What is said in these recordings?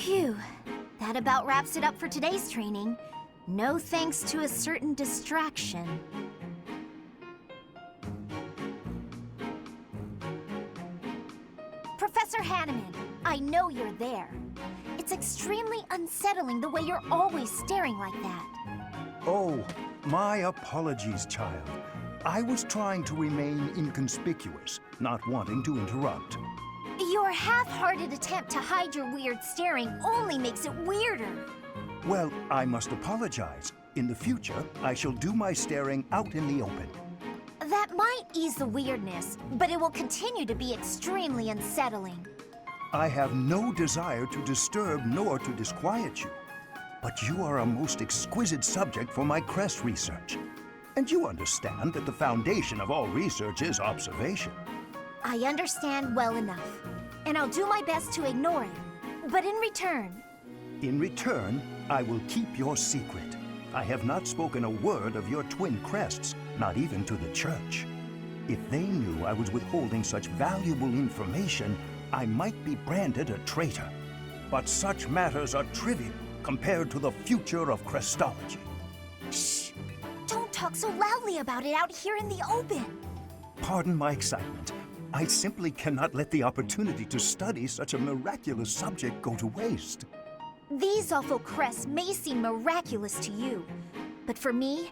Phew. That about wraps it up for today's training. No thanks to a certain distraction. Professor Hanneman, I know you're there. It's extremely unsettling the way you're always staring like that. Oh, my apologies, child. I was trying to remain inconspicuous, not wanting to interrupt. Your half-hearted attempt to hide your weird staring only makes it weirder. Well, I must apologize. In the future, I shall do my staring out in the open. That might ease the weirdness, but it will continue to be extremely unsettling. I have no desire to disturb nor to disquiet you. But you are a most exquisite subject for my crest research. And you understand that the foundation of all research is observation. I understand well enough, and I'll do my best to ignore it. But in return... In return, I will keep your secret. I have not spoken a word of your twin crests, not even to the church. If they knew I was withholding such valuable information, I might be branded a traitor. But such matters are trivial compared to the future of crestology. Shh! Don't talk so loudly about it out here in the open. Pardon my excitement. I simply cannot let the opportunity to study such a miraculous subject go to waste. These awful crests may seem miraculous to you, but for me,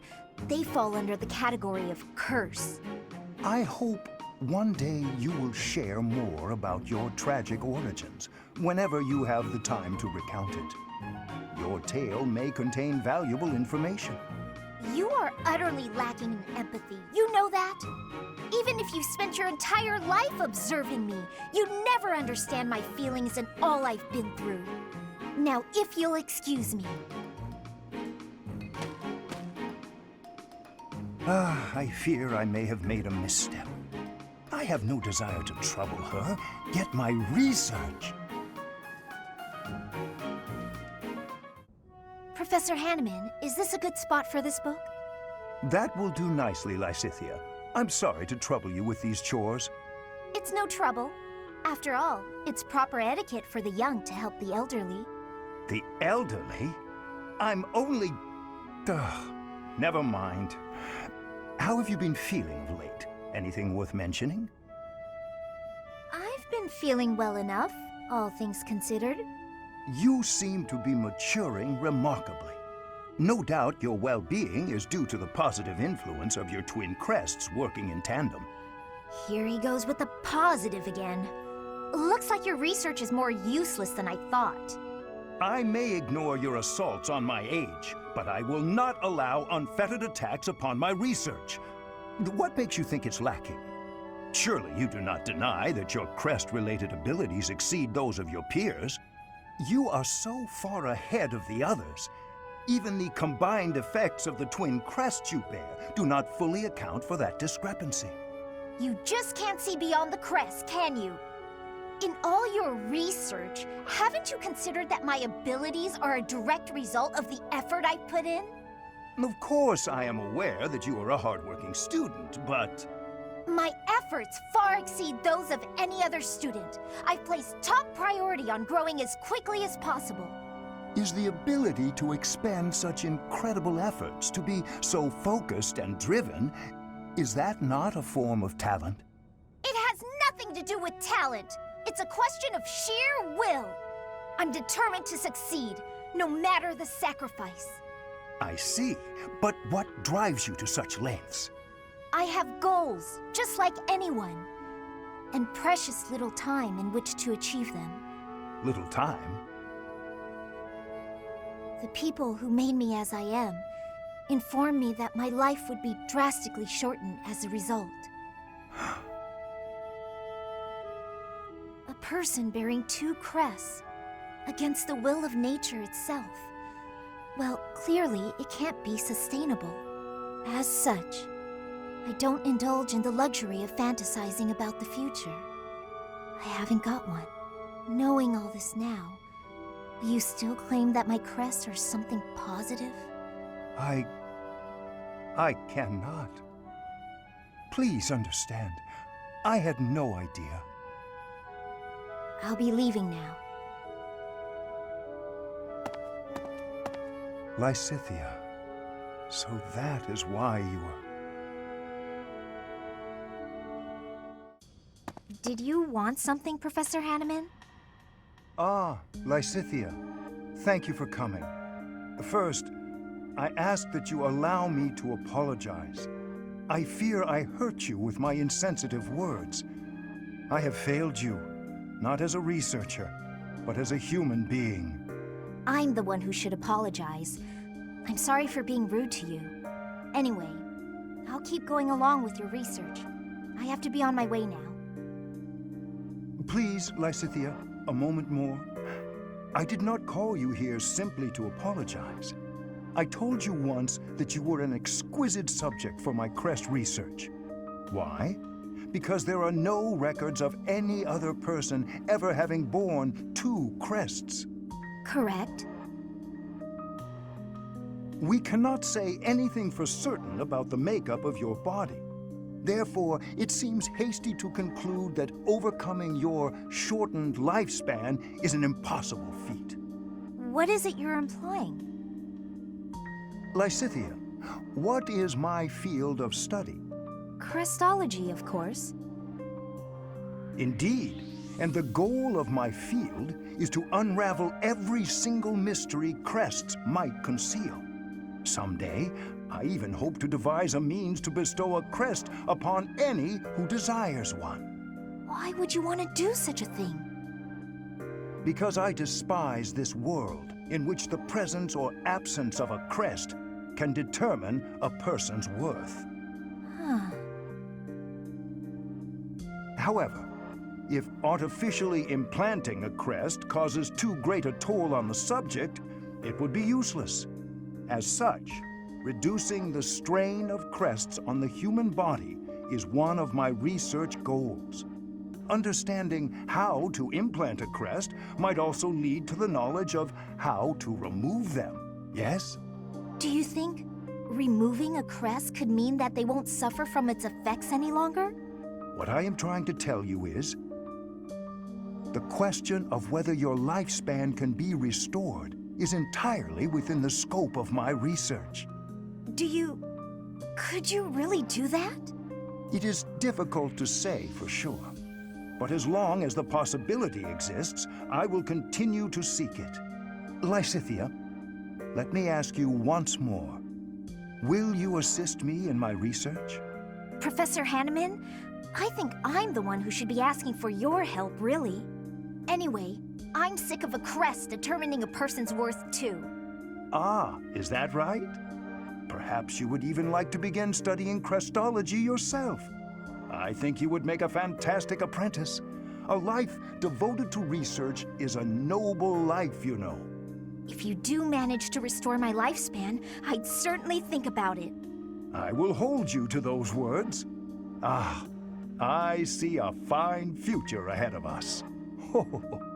they fall under the category of curse. I hope one day you will share more about your tragic origins, whenever you have the time to recount it. Your tale may contain valuable information. You are utterly lacking in empathy. You know that? Even if you spent your entire life observing me, you'd never understand my feelings and all I've been through. Now, if you'll excuse me. I fear I may have made a misstep. I have no desire to trouble her, yet my research... Professor Hanneman, is this a good spot for this book? That will do nicely, Lysithea. I'm sorry to trouble you with these chores. It's no trouble. After all, it's proper etiquette for the young to help the elderly. The elderly? I'm only... Never mind. How have you been feeling of late? Anything worth mentioning? I've been feeling well enough, all things considered. You seem to be maturing remarkably. No doubt your well-being is due to the positive influence of your twin crests working in tandem. Here he goes with the positive again. Looks like your research is more useless than I thought. I may ignore your assaults on my age, but I will not allow unfettered attacks upon my research. What makes you think it's lacking? Surely you do not deny that your crest-related abilities exceed those of your peers. You are so far ahead of the others. Even the combined effects of the twin crests you bear do not fully account for that discrepancy. You just can't see beyond the crest, can you? In all your research, haven't you considered that my abilities are a direct result of the effort I've put in? Of course, I am aware that you are a hardworking student, but... My efforts far exceed those of any other student. I've placed top priority on growing as quickly as possible. Is the ability to expend such incredible efforts, to be so focused and driven, is that not a form of talent? It has nothing to do with talent. It's a question of sheer will. I'm determined to succeed, no matter the sacrifice. I see. But what drives you to such lengths? I have goals, just like anyone, and precious little time in which to achieve them. Little time? The people who made me as I am informed me that my life would be drastically shortened as a result. A person bearing two crests against the will of nature itself. Well, clearly it can't be sustainable. As such, I don't indulge in the luxury of fantasizing about the future. I haven't got one. Knowing all this now, will you still claim that my crests are something positive? I cannot. Please understand. I had no idea. I'll be leaving now. Lysithea. So that is why you were... Did you want something, Professor Hanneman? Ah, Lysithea. Thank you for coming. First, I ask that you allow me to apologize. I fear I hurt you with my insensitive words. I have failed you, not as a researcher, but as a human being. I'm the one who should apologize. I'm sorry for being rude to you. Anyway, I'll keep going along with your research. I have to be on my way now. Please, Lysithea, a moment more. I did not call you here simply to apologize. I told you once that you were an exquisite subject for my crest research. Why? Because there are no records of any other person ever having borne 2 crests. Correct. We cannot say anything for certain about the makeup of your body. Therefore, it seems hasty to conclude that overcoming your shortened lifespan is an impossible feat. What is it you're implying? Lysithea, what is my field of study? Crestology, of course. Indeed, and the goal of my field is to unravel every single mystery crests might conceal. Someday, I even hope to devise a means to bestow a crest upon any who desires one. Why would you want to do such a thing? Because I despise this world in which the presence or absence of a crest can determine a person's worth. Huh. However, if artificially implanting a crest causes too great a toll on the subject, it would be useless. As such, reducing the strain of crests on the human body is one of my research goals. Understanding how to implant a crest might also lead to the knowledge of how to remove them, yes? Do you think removing a crest could mean that they won't suffer from its effects any longer? What I am trying to tell you is, the question of whether your lifespan can be restored is entirely within the scope of my research. Could you really do that? It is difficult to say for sure, but as long as the possibility exists, I will continue to seek it. Lysithea, let me ask you once more. Will you assist me in my research? Professor Hanneman, I think I'm the one who should be asking for your help, really. Anyway, I'm sick of a crest determining a person's worth, too. Ah, is that right? Perhaps you would even like to begin studying crestology yourself. I think you would make a fantastic apprentice. A life devoted to research is a noble life, you know. If you do manage to restore my lifespan, I'd certainly think about it. I will hold you to those words. Ah, I see a fine future ahead of us. Ho, ho, ho.